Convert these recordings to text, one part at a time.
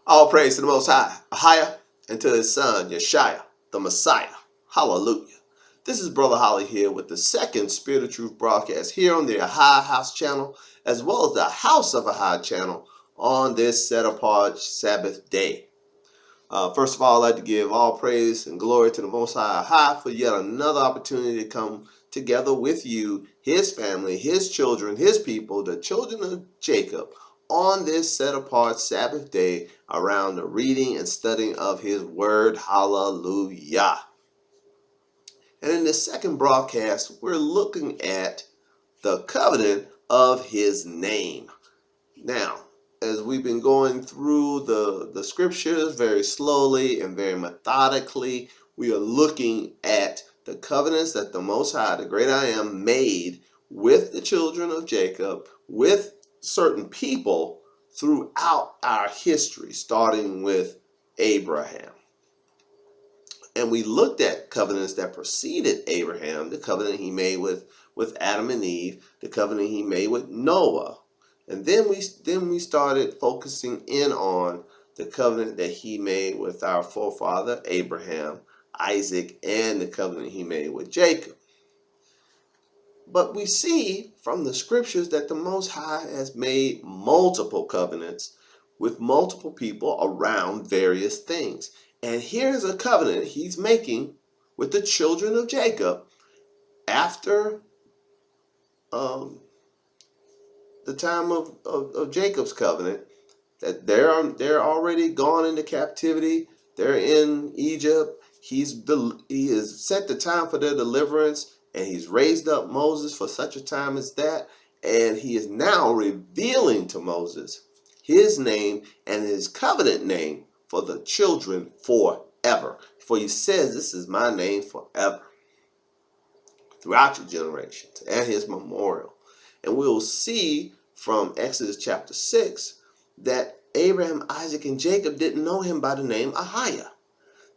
All praise to the Most High, Ahaya, and to His Son, Yeshua, the Messiah. Hallelujah. This is Brother Holly here with the second Spirit of Truth broadcast here on the AHAYAH'S channel, as well as the House of Ahaya channel on this set-apart Sabbath day. First of all, I'd like to give all praise and glory to the Most High Ahaya for yet another opportunity to come together with you, His family, His children, His people, the children of Jacob, on this set-apart Sabbath day around the reading and studying of His Word. Hallelujah. And in this second broadcast, we're looking at the covenant of His name. Now, as we've been going through the scriptures very slowly and very methodically, we are looking at the covenants that the Most High, the Great I Am, made with the children of Jacob, with certain people throughout our history, starting with Abraham. And we looked at covenants that preceded Abraham, the covenant he made with Adam and Eve, the covenant he made with Noah. And then we started focusing in on the covenant that he made with our forefather Abraham, Isaac, and the covenant he made with Jacob. But we see from the scriptures that the Most High has made multiple covenants with multiple people around various things. And here's a covenant he's making with the children of Jacob after the time of Jacob's covenant, that they're already gone into captivity. They're in Egypt. He has set the time for their deliverance, and he's raised up Moses for such a time as that. And he is now revealing to Moses his name and his covenant name for the children forever. For he says, "This is my name forever, throughout your generations, and his memorial." And we'll see from Exodus chapter 6 that Abraham, Isaac, and Jacob didn't know him by the name Ahaya.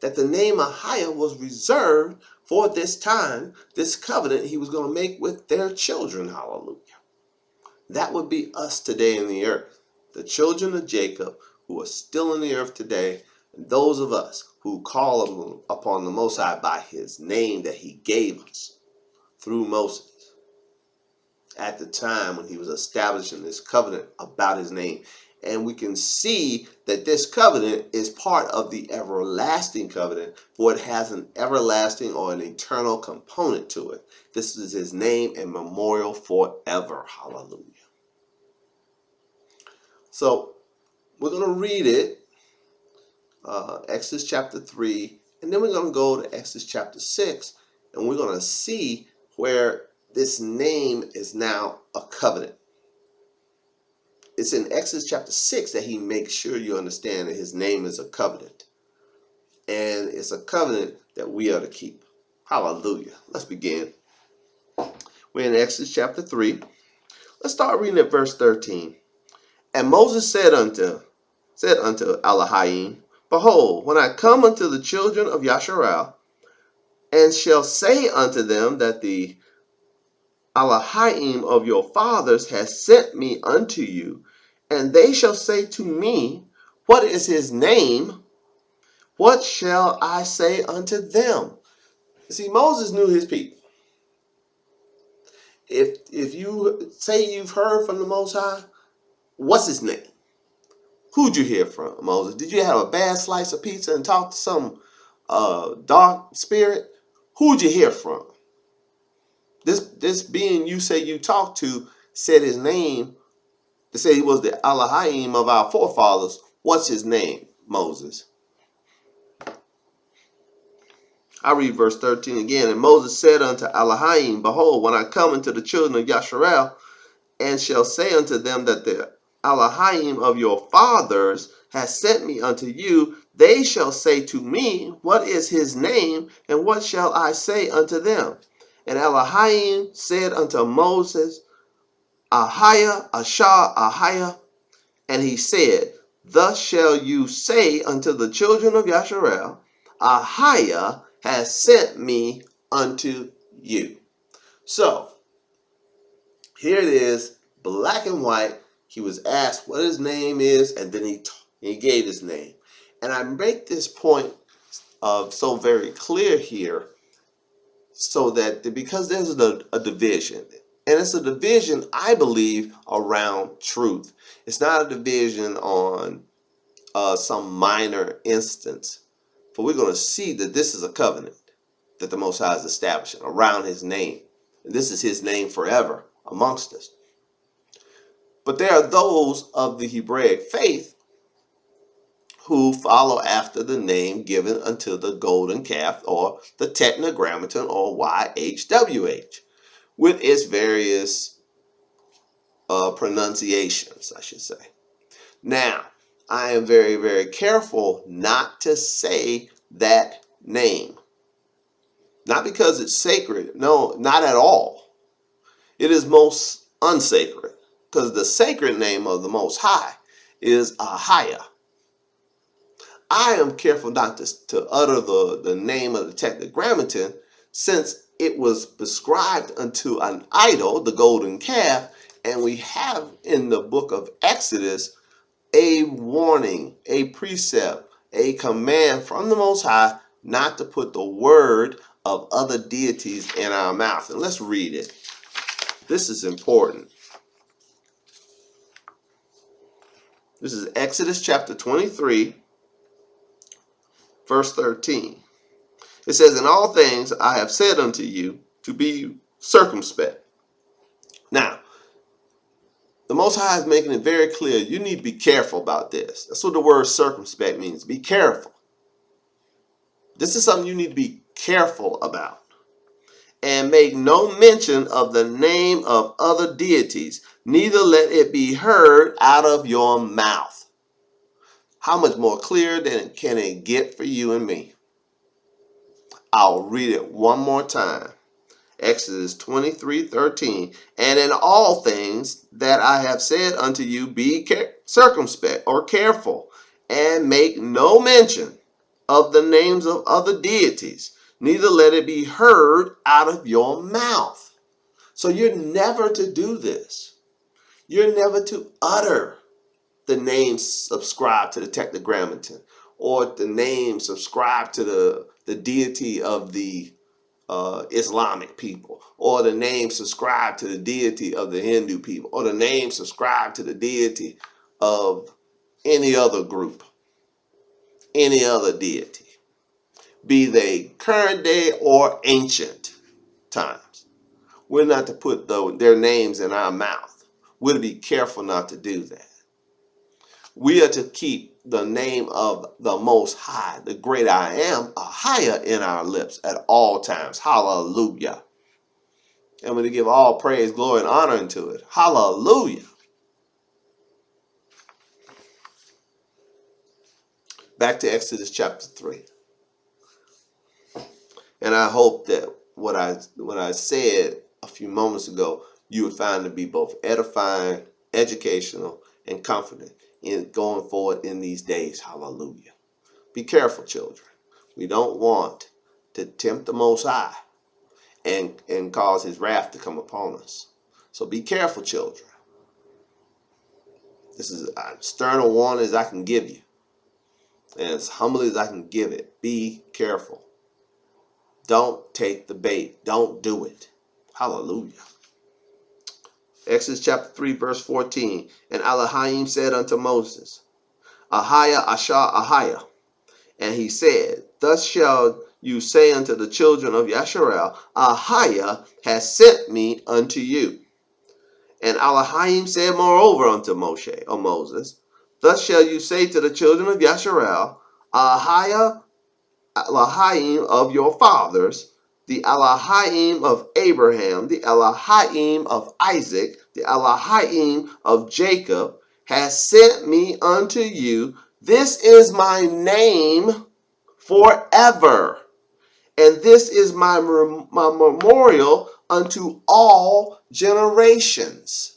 That the name Ahaya was reserved for this time, this covenant he was going to make with their children. Hallelujah. That would be us today in the earth. The children of Jacob who are still in the earth today, and those of us who call upon the Most High by his name that he gave us through Moses at the time when he was establishing this covenant about his name. And we can see that this covenant is part of the everlasting covenant, for it has an everlasting or an eternal component to it. This is his name and memorial forever. Hallelujah. So we're going to read it, Exodus chapter 3, and then we're going to go to Exodus chapter 6, and we're going to see where this name is now a covenant. It's in Exodus chapter 6 that he makes sure you understand that his name is a covenant. And it's a covenant that we are to keep. Hallelujah. Let's begin. We're in Exodus chapter 3. Let's start reading at verse 13. And Moses said unto Elohim, Behold, when I come unto the children of Yasharal, and shall say unto them that the Elohim of your fathers has sent me unto you, and they shall say to me, What is his name? What shall I say unto them? See, Moses knew his people. If you say you've heard from the Most High, what's his name? Who'd you hear from, Moses? Did you have a bad slice of pizza and talk to some dark spirit? Who'd you hear from? This being you say you talked to said his name. They say he was the Elohim of our forefathers. What's his name, Moses? I read verse 13 again. And Moses said unto Elohim, Behold, when I come unto the children of Yasharal, and shall say unto them that the Elohim of your fathers has sent me unto you, they shall say to me, What is his name? And what shall I say unto them? And Elohim said unto Moses, Ahaya, Asha, Ahaya. And he said, Thus shall you say unto the children of Yasharal, Ahaya has sent me unto you. So, here it is, black and white. He was asked what his name is, and then he He gave his name. And I make this point so very clear here so that because there's a division, and it's a division, I believe, around truth. It's not a division on some minor instance, but we're going to see that this is a covenant that the Most High is establishing around his name. And this is his name forever amongst us. But there are those of the Hebraic faith who follow after the name given unto the golden calf, or the tetragrammaton, or YHWH, with its various pronunciations, I should say. Now, I am very, very careful not to say that name. Not because it's sacred. No, not at all. It is most unsacred. Because the sacred name of the Most High is AHAYAH. I am careful not to utter the name of the tetragrammaton, since it was prescribed unto an idol, the golden calf, and we have in the book of Exodus a warning, a precept, a command from the Most High not to put the word of other deities in our mouth. And let's read it. This is important. This is Exodus chapter 23, verse 13. It says, "In all things I have said unto you to be circumspect." Now, the Most High is making it very clear you need to be careful about this. That's what the word circumspect means. Be careful. This is something you need to be careful about. "And make no mention of the name of other deities, neither let it be heard out of your mouth." How much more clear than can it get for you and me? I'll read it one more time. Exodus 23:13. "And in all things that I have said unto you, be circumspect," or careful, "and make no mention of the names of other deities, neither let it be heard out of your mouth." So you're never to do this. You're never to utter the name subscribed to the tetragrammaton, or the name subscribed to the deity of the Islamic people, or the name subscribed to the deity of the Hindu people, or the name subscribed to the deity of any other group, any other deity, be they current day or ancient times. We're not to put their names in our mouth. We're to be careful not to do that. We are to keep the name of the Most High, the great I am, AHAYAH, in our lips at all times. Hallelujah. And we're to give all praise, glory, and honor unto it. Hallelujah. Back to Exodus chapter 3. And I hope that what I said a few moments ago, you would find to be both edifying, educational, and comforting in going forward in these days. Hallelujah. Be careful, children. We don't want to tempt the Most High and cause his wrath to come upon us. So be careful, children. This is as stern a warning as I can give you, and as humbly as I can give it. Be careful. Don't take the bait. Don't do it. Hallelujah. Exodus chapter 3, verse 14. "And Elohim said unto Moses, Ahayah, Asha, Ahayah. And he said, Thus shall you say unto the children of Yasharel, Ahayah has sent me unto you. And Elohim said moreover unto Moshe, or Moses, Thus shall you say to the children of Yasharel, Ahayah, Elohim of your fathers, the Elohim of Abraham, the Elohim of Isaac, the Elohim of Jacob, has sent me unto you. This is my name forever, and this is my memorial unto all generations."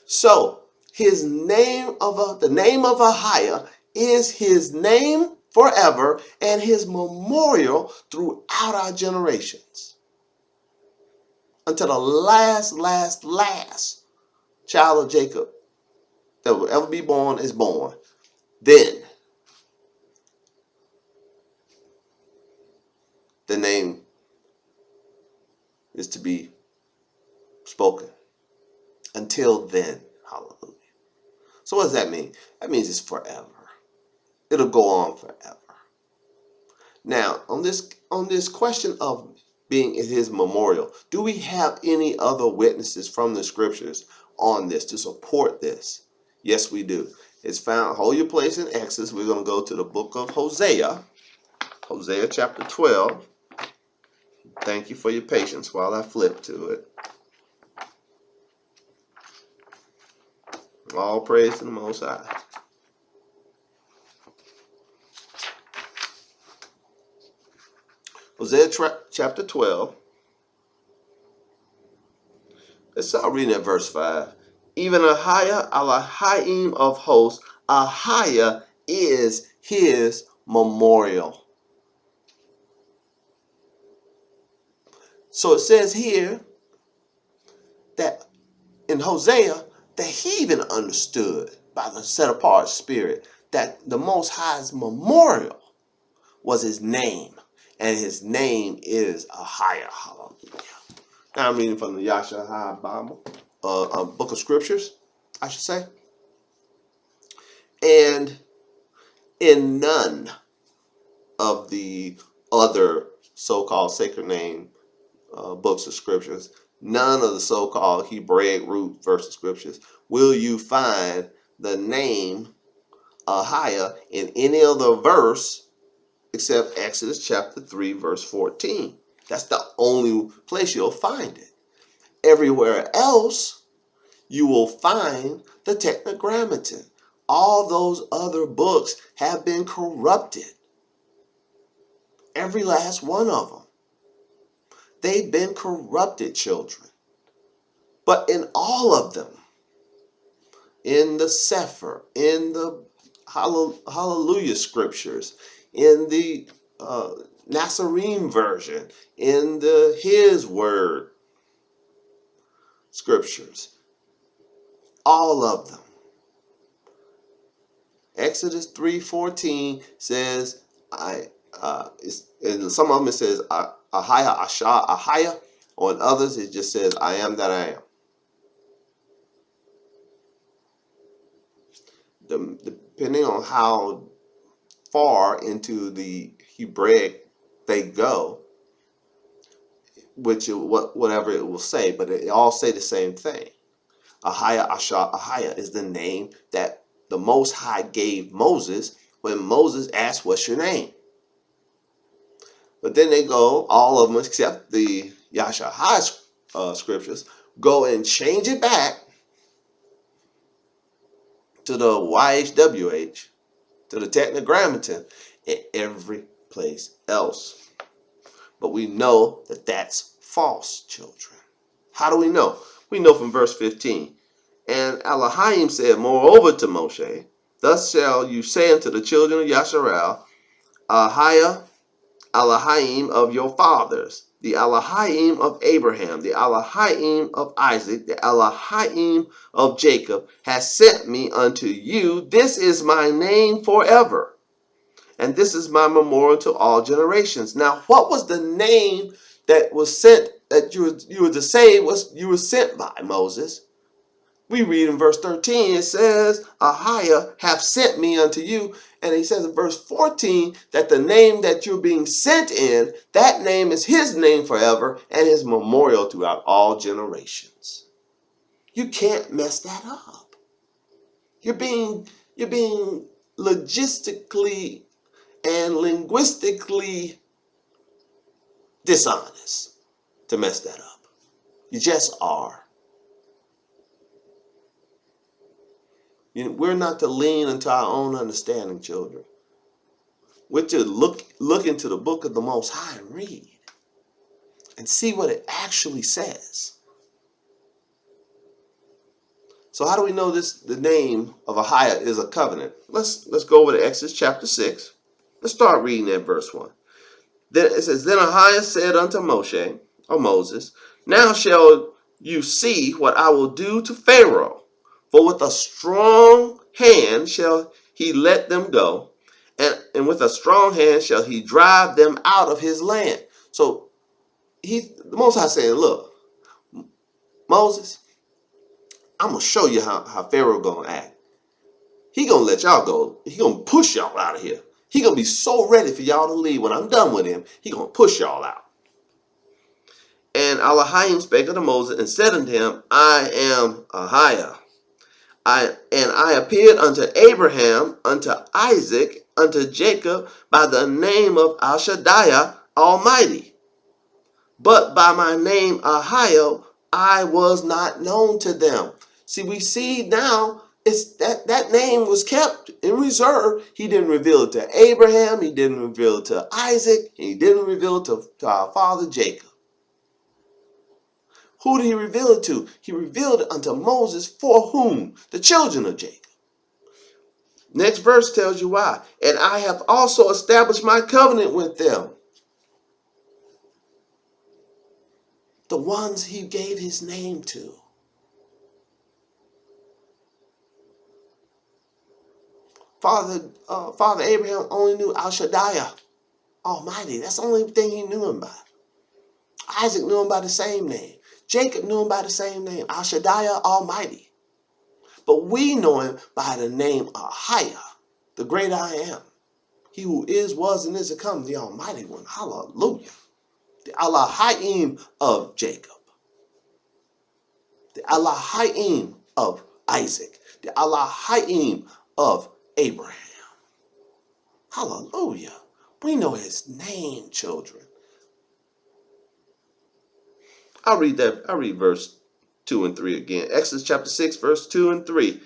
So his name of the name of Ahayah is his name forever and his memorial throughout our generations, until the last child of Jacob that will ever be born is born. then the name is to be spoken. Until then, hallelujah. So what does that mean? That means it's forever. It'll go on forever. Now, on this question of being in his memorial, do we have any other witnesses from the scriptures on this to support this? Yes, we do. It's found, hold your place in Exodus. We're going to go to the book of Hosea. Hosea chapter 12. Thank you for your patience while I flip to it. All praise to the Most High. Hosea chapter 12. Let's start reading at verse 5. Even AHAYAH'S of hosts, AHAYAH is his memorial. So it says here that in Hosea that he even understood by the set apart spirit that the Most High's memorial was his name, and his name is AHAYAH. Hallelujah. Now I'm reading from the AHAYAH'S Bible, book of scriptures, I should say. And in none of the other so-called sacred name books of scriptures, none of the so-called Hebraic root verse of scriptures, will you find the name AHAYAH in any other verse except Exodus chapter 3 verse 14. That's the only place you'll find it. Everywhere else, you will find the Tetragrammaton. All those other books have been corrupted. Every last one of them. They've been corrupted, children. But in all of them, in the Sefer, in the Hallelujah scriptures, in the Nazarene version, in the His Word scriptures, all of them. Exodus 3:14 says, in some of them it says AHAYAH, Asha, AHAYAH. On others it just says I am that I am. Depending on how far into the Hebraic they go, whatever it will say, but it all say the same thing. AHAYAH, Asha, AHAYAH is the name that the Most High gave Moses when Moses asked, what's your name? But then they go, all of them except the AHAYAH'S scriptures, go and change it back to the YHWH, to the Tetragrammaton, and every place else. But we know that that's false, children. How do we know? We know from verse 15. And Elohim said moreover to Moshe, thus shall you say unto the children of Yasharal, AHAYAH, Elohim of your fathers, the Elohim of Abraham, the Elohim of Isaac, the Elohim of Jacob, has sent me unto you. This is my name forever, and this is my memorial to all generations. Now, what was the name that was sent, that you were to say you were sent by, Moses? We read in verse 13, it says, AHAYAH hath sent me unto you. And he says in verse 14 that the name that you're being sent in, that name is his name forever and his memorial throughout all generations. You can't mess that up. You're being logistically and linguistically dishonest to mess that up. You just are. We're not to lean into our own understanding, children. We're to look into the book of the Most High and read and see what it actually says. So how do we know the name of AHAYAH is a covenant? Let's go over to Exodus chapter 6. Let's start reading at verse 1. Then it says, Then AHAYAH said unto Moshe, or Moses, Now shall you see what I will do to Pharaoh. For with a strong hand shall he let them go, and with a strong hand shall he drive them out of his land. So the Most High saying, look, Moses, I'm going to show you how Pharaoh going to act. He going to let y'all go. He going to push y'all out of here. He going to be so ready for y'all to leave. When I'm done with him, he going to push y'all out. And AHAYAH'S spake unto Moses and said unto him, I am AHAYAH. I appeared unto Abraham, unto Isaac, unto Jacob by the name of Al Shaddai Almighty. But by my name AHAYAH I was not known to them. See, we see now it's that name was kept in reserve. He didn't reveal it to Abraham, he didn't reveal it to Isaac, and he didn't reveal it to our father Jacob. Who did he reveal it to? He revealed it unto Moses, for whom? The children of Jacob. Next verse tells you why. And I have also established my covenant with them. The ones he gave his name to. Father Abraham only knew Al Shaddai Almighty. That's the only thing he knew him by. Isaac knew him by the same name. Jacob knew him by the same name, Al Shaddai Almighty. But we know him by the name AHAYAH, the great I am. He who is, was, and is to come, the Almighty One. Hallelujah. The Elohim of Jacob. The Elohim of Isaac. The Elohim of Abraham. Hallelujah. We know his name, children. I'll read verse 2 and 3 again. Exodus chapter 6, verse 2 and 3.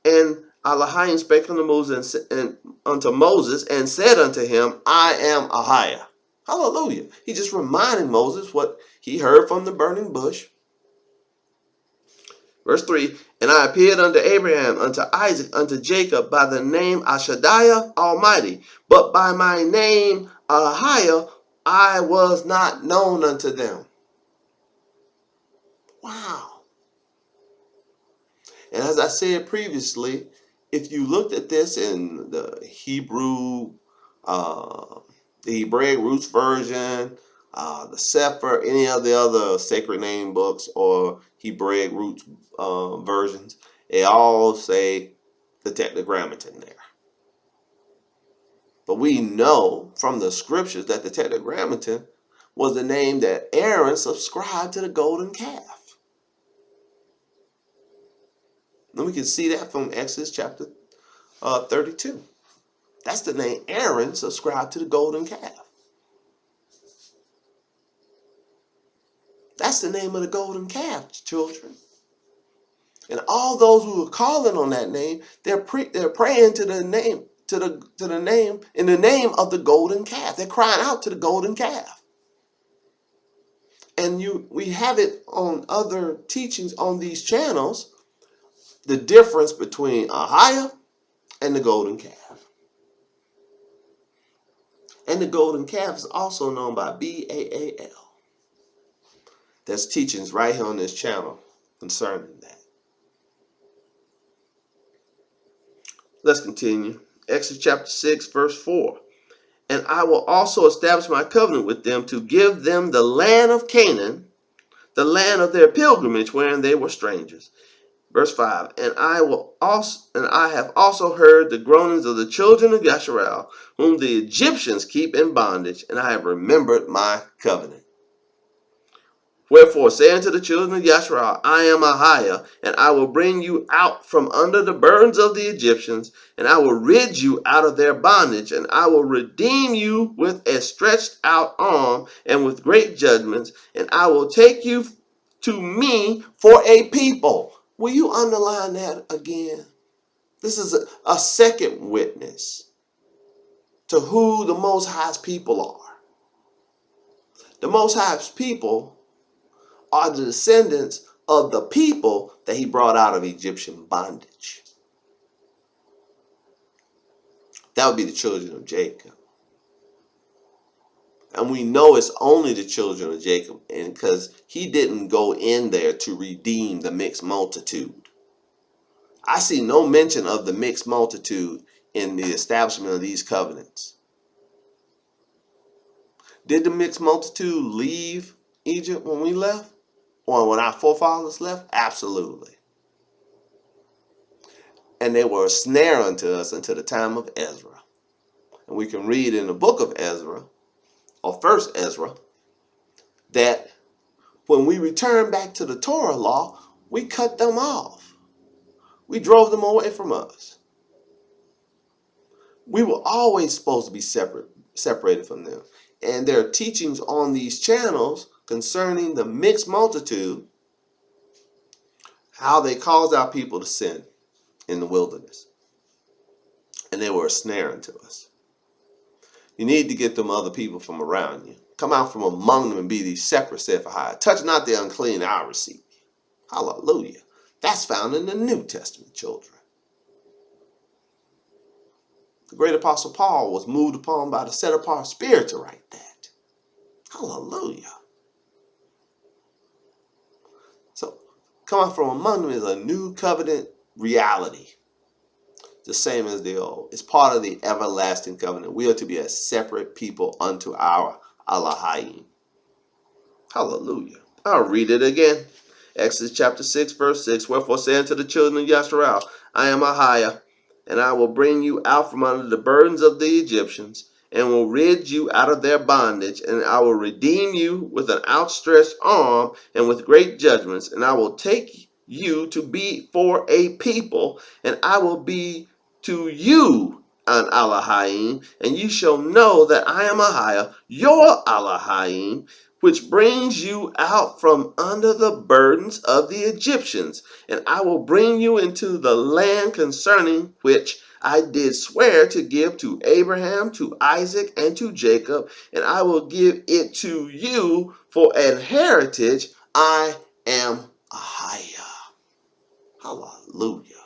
And AHAYAH spake unto Moses and said unto him, I am AHAYAH. Hallelujah. He just reminded Moses what he heard from the burning bush. Verse 3, and I appeared unto Abraham, unto Isaac, unto Jacob by the name Al Shaddai Almighty, but by my name AHAYAH I was not known unto them. Wow. And as I said previously, if you looked at this in the Hebrew, the Hebraic Roots version, the Sefer, any of the other sacred name books or Hebraic Roots versions, they all say the Tetragrammaton there. But we know from the scriptures that the Tetragrammaton was the name that Aaron subscribed to the golden calf. And we can see that from Exodus chapter 32. That's the name Aaron subscribed to the golden calf. That's the name of the golden calf, children. And all those who are calling on that name, they're praying to the name, to the name, in the name of the golden calf. They're crying out to the golden calf. And we have it on other teachings on these channels, the difference between AHAYAH and the golden calf. And the golden calf is also known by Baal. There's teachings right here on this channel concerning that. Let's continue. Exodus chapter 6, verse 4. And I will also establish my covenant with them to give them the land of Canaan, the land of their pilgrimage wherein they were strangers. Verse 5. And I have also heard the groanings of the children of Yasharal, whom the Egyptians keep in bondage, and I have remembered my covenant. Wherefore say unto the children of Yasharal, I am AHAYAH, and I will bring you out from under the burdens of the Egyptians, and I will rid you out of their bondage, and I will redeem you with a stretched out arm and with great judgments, and I will take you to me for a people. Will you underline that again? This is a second witness to who the Most High's people are. The Most High's people are the descendants of the people that he brought out of Egyptian bondage. That would be the children of Jacob. And we know it's only the children of Jacob, and because he didn't go in there to redeem the mixed multitude. I see no mention of the mixed multitude in the establishment of these covenants. Did the mixed multitude leave Egypt when we left? Or when our forefathers left? Absolutely. And they were a snare unto us until the time of Ezra. And we can read in the book of Ezra, or first Ezra, that when we returned back to the Torah law, we cut them off. We drove them away from us. We were always supposed to be separated from them. And there are teachings on these channels concerning the mixed multitude, how they caused our people to sin in the wilderness. And they were a snare unto us. You need to get them other people from around you. Come out from among them and be these separate, saith AHAYAH. Touch not the unclean, I will receive you. Hallelujah. That's found in the New Testament, children. The great apostle Paul was moved upon by the set apart spirit to write that. Hallelujah. So, come out from among them is a new covenant reality. The same as the old. It's part of the everlasting covenant. We are to be a separate people unto our AHAYAH'S. Hallelujah. I'll read it again. Exodus chapter 6, verse 6. Wherefore say unto the children of Yasharal, I am AHAYAH, and I will bring you out from under the burdens of the Egyptians, and will rid you out of their bondage, and I will redeem you with an outstretched arm and with great judgments, and I will take you to be for a people, and I will be to you an AHAYAH, and you shall know that I am AHAYAH, your AHAYAH, which brings you out from under the burdens of the Egyptians. And I will bring you into the land concerning which I did swear to give to Abraham, to Isaac, and to Jacob, and I will give it to you for an heritage. I am AHAYAH. Hallelujah.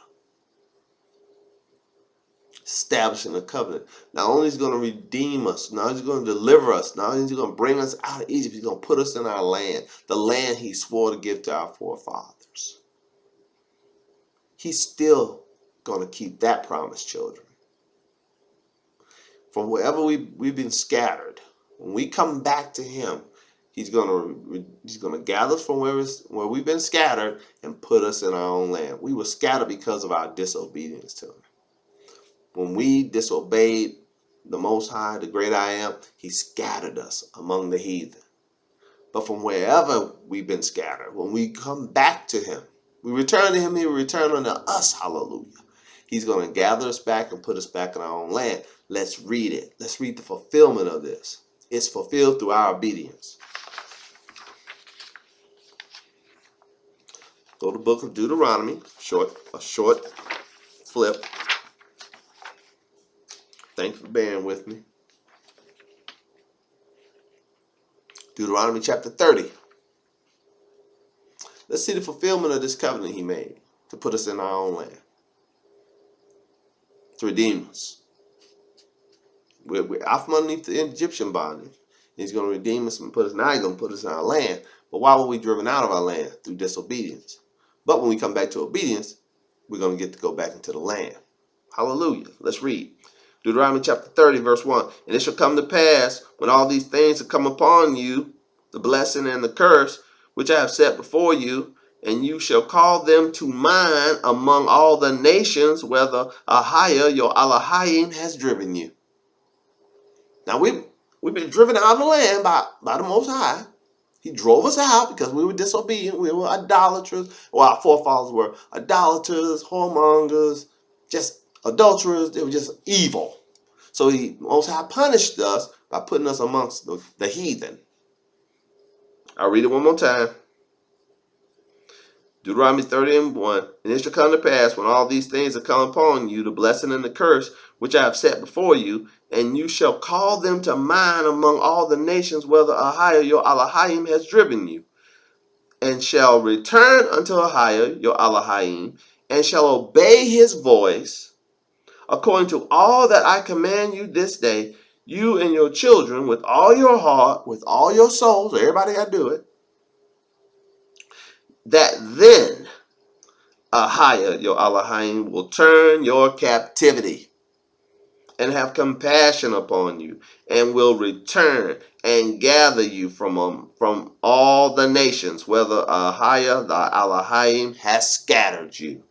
Establishing a covenant. Not only is he going to redeem us, not only is he going to deliver us, not only is he going to bring us out of Egypt, he's going to put us in our land, the land he swore to give to our forefathers. He's still going to keep that promise, children. From wherever we've been scattered, when we come back to him, he's going to gather us from where we've been scattered and put us in our own land. We were scattered because of our disobedience to him. When we disobeyed the Most High, the great I Am, he scattered us among the heathen. But from wherever we've been scattered, when we come back to him, we return to him, he will return unto us. Hallelujah. He's going to gather us back and put us back in our own land. Let's read it. Let's read the fulfillment of this. It's fulfilled through our obedience. Go to the book of Deuteronomy, a short flip. Thanks for bearing with me. Deuteronomy chapter 30. Let's see the fulfillment of this covenant he made to put us in our own land, to redeem us. We're out from underneath the Egyptian bondage. He's going to redeem us and put us. Now he's going to put us in our land. But why were we driven out of our land? Through disobedience. But when we come back to obedience, we're going to get to go back into the land. Hallelujah. Let's read. Deuteronomy chapter 30, verse 1. And it shall come to pass, when all these things have come upon you, the blessing and the curse, which I have set before you, and you shall call them to mind among all the nations, whether AHAYAH, your AHAYAH, has driven you. Now, we've been driven out of the land by the Most High. He drove us out because we were disobedient. We were idolaters. Well, our forefathers were idolaters, whoremongers, just adulterers. They were just evil. So he Most High punished us by putting us amongst the heathen. I'll read it one more time. Deuteronomy 30 and 1. And it shall come to pass, when all these things are come upon you, the blessing and the curse, which I have set before you, and you shall call them to mind among all the nations, whether AHAYAH, your AHAYAH, has driven you, and shall return unto AHAYAH, your AHAYAH, and shall obey his voice, according to all that I command you this day, you and your children, with all your heart, with all your soul, so everybody got to do it, that then AHAYAH, your AHAYAH, will turn your captivity. and have compassion upon you, and will return and gather you from all the nations, whether Ahayah the Elohim has scattered you.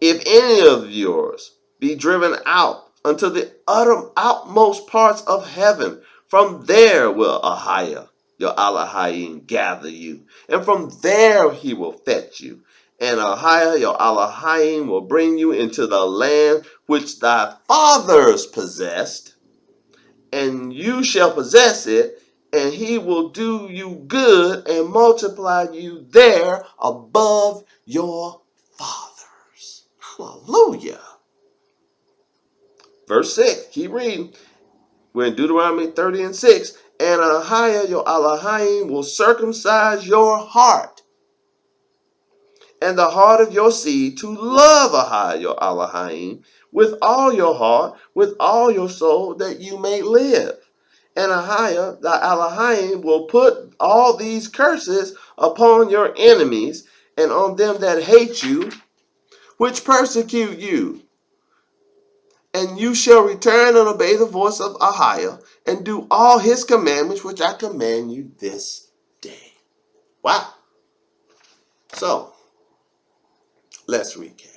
If any of yours be driven out unto the outmost parts of heaven, from there will Ahayah your Elohim gather you, and from there he will fetch you. And Ahayah your Elohim will bring you into the land which thy fathers possessed, and you shall possess it, and he will do you good and multiply you there above your fathers. Hallelujah. Verse 6, keep reading. We're in Deuteronomy 30 and 6. And Ahayah your Elohim will circumcise your heart and the heart of your seed to love Ahayah your Elohim with all your heart, with all your soul, that you may live. And Ahayah the Elohim will put all these curses upon your enemies and on them that hate you, which persecute you. And you shall return and obey the voice of Ahayah, and do all his commandments which I command you this day. Wow. So, let's recap.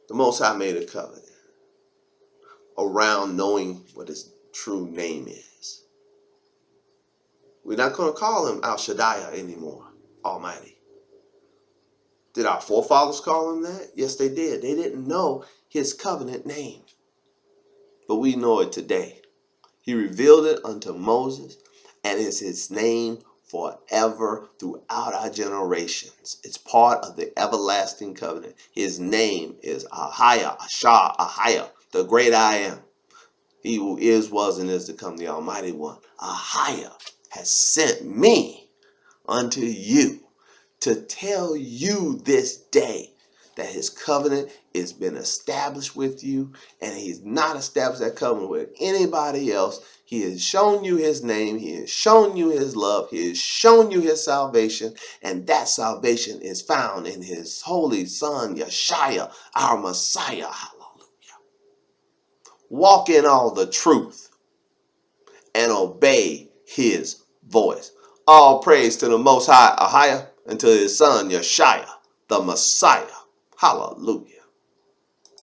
The Most High made a covenant around knowing what his true name is. We're not going to call him Al Shaddai anymore, Almighty. Did our forefathers call him that? Yes, they did. They didn't know his covenant name, but we know it today. He revealed it unto Moses, and it's his name forever throughout our generations. It's part of the everlasting covenant. His name is Ahayah, Ashah, Ahayah, the great I am. He who is, was, and is to come, the Almighty One. Ahayah has sent me unto you to tell you this day that his covenant has been established with you, and he's not established that covenant with anybody else. He has shown you his name. He has shown you his love. He has shown you his salvation, and that salvation is found in his holy son, Yeshua, our Messiah. Hallelujah. Walk in all the truth and obey his voice. All praise to the Most High, Ahayah, and to his son, Yeshua, the Messiah. Hallelujah.